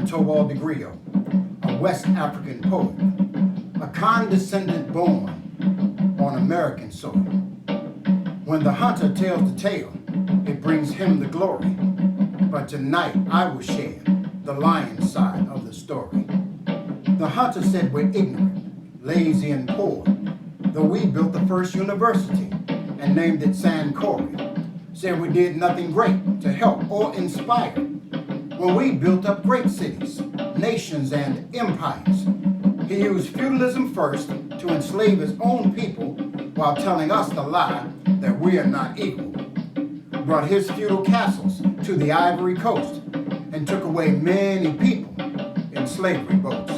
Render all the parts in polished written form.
Tobal de Grillo, a West African poet, a condescendent born on American soil. When the hunter tells the tale, it brings him the glory. But tonight I will share the lion side of the story. The hunter said we're ignorant, lazy, and poor, though we built the first university and named it San Corey. Said we did nothing great to help or inspire when we built up great cities, nations, and empires. He used feudalism first to enslave his own people while telling us the lie that we are not equal. Brought his feudal castles to the Ivory Coast and took away many people in slavery boats.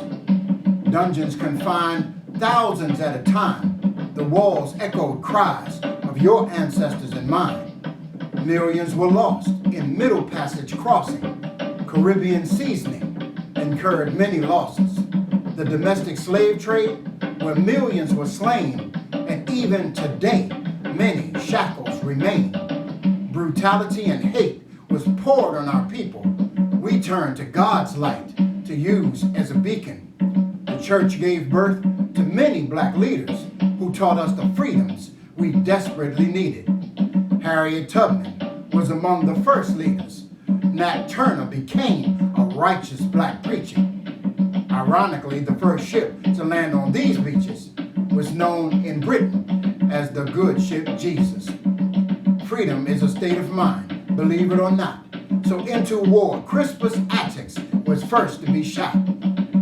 Dungeons confined thousands at a time. The walls echoed cries of your ancestors and mine. Millions were lost in Middle Passage crossing. Caribbean seasoning incurred many losses. The domestic slave trade, where millions were slain, and even today, many shackles remain. Brutality and hate was poured on our people. We turned to God's light to use as a beacon. The church gave birth to many black leaders who taught us the freedoms we desperately needed. Harriet Tubman was among the first leaders. Nat Turner became a righteous black preacher. Ironically, the first ship to land on these beaches was known in Britain as the good ship Jesus. Freedom is a state of mind, believe it or not. So into war, Crispus Attucks was first to be shot.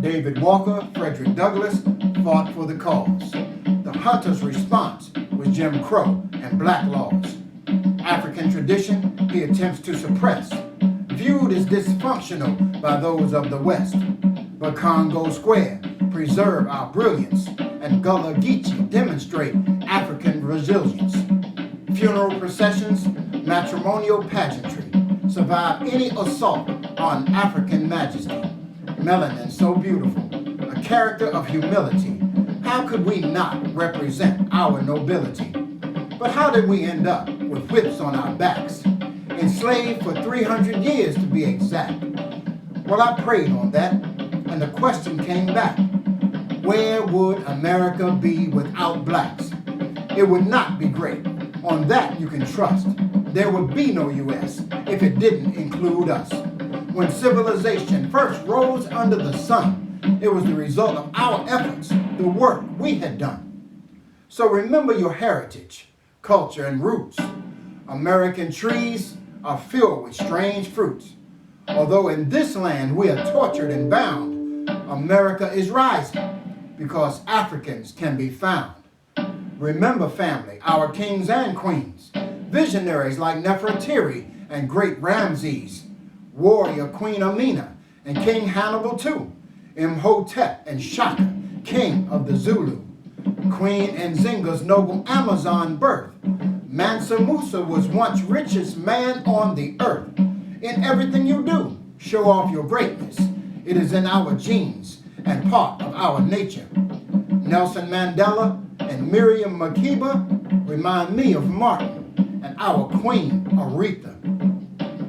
David Walker, Frederick Douglass fought for the cause. The hunter's response was Jim Crow and black laws. African tradition he attempts to suppress, viewed as dysfunctional by those of the West. But Congo Square preserve our brilliance, and Gullah Geechee demonstrate African resilience. Funeral processions, matrimonial pageantry survive any assault on African majesty. Melanin so beautiful, a character of humility. How could we not represent our nobility? But how did we end up with whips on our backs? Enslaved for 300 years to be exact. Well, I prayed on that, and the question came back. Where would America be without blacks? It would not be great. On that you can trust. There would be no U.S. if it didn't include us. When civilization first rose under the sun, it was the result of our efforts, the work we had done. So remember your heritage, culture, and roots. American trees are filled with strange fruits. Although in this land we are tortured and bound, America is rising because Africans can be found. Remember, family, our kings and queens, visionaries like Nefertiri and great Ramses, warrior Queen Amina and King Hannibal too, Imhotep and Shaka, king of the Zulu, Queen Nzinga's noble Amazon birth. Mansa Musa was once richest man on the earth. In everything you do, show off your greatness. It is in our genes and part of our nature. Nelson Mandela and Miriam Makeba remind me of Martin and our Queen Aretha.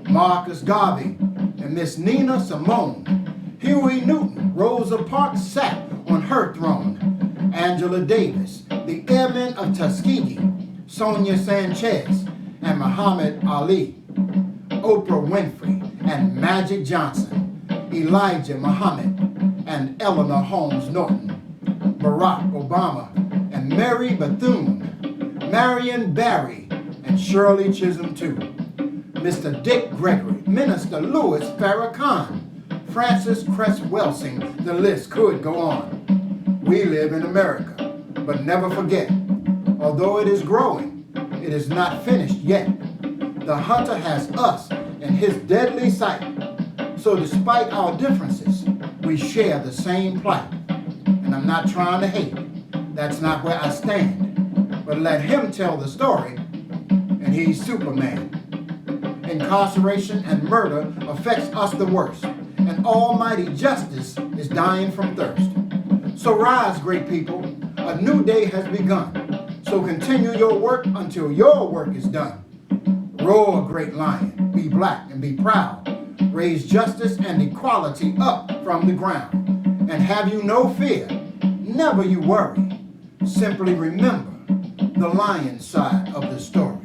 Marcus Garvey and Miss Nina Simone. Huey Newton, Rosa Parks sat on her throne. Angela Davis, the airmen of Tuskegee, Sonia Sanchez and Muhammad Ali. Oprah Winfrey and Magic Johnson, Elijah Muhammad and Eleanor Holmes Norton, Barack Obama and Mary Bethune, Marion Barry and Shirley Chisholm too, Mr. Dick Gregory, Minister Louis Farrakhan, Francis Cress Welsing, the list could go on. We live in America, but never forget, although it is growing, it is not finished yet. The hunter has us in his deadly sight. So despite our differences, we share the same plight. And I'm not trying to hate. That's not where I stand. But let him tell the story, and he's Superman. Incarceration and murder affects us the worst, and almighty justice is dying from thirst. So rise, great people, a new day has begun. So continue your work until your work is done. Roar, great lion, be black and be proud. raise justice and equality up from the ground. And have you no fear, never you worry. Simply remember the lion side of the story.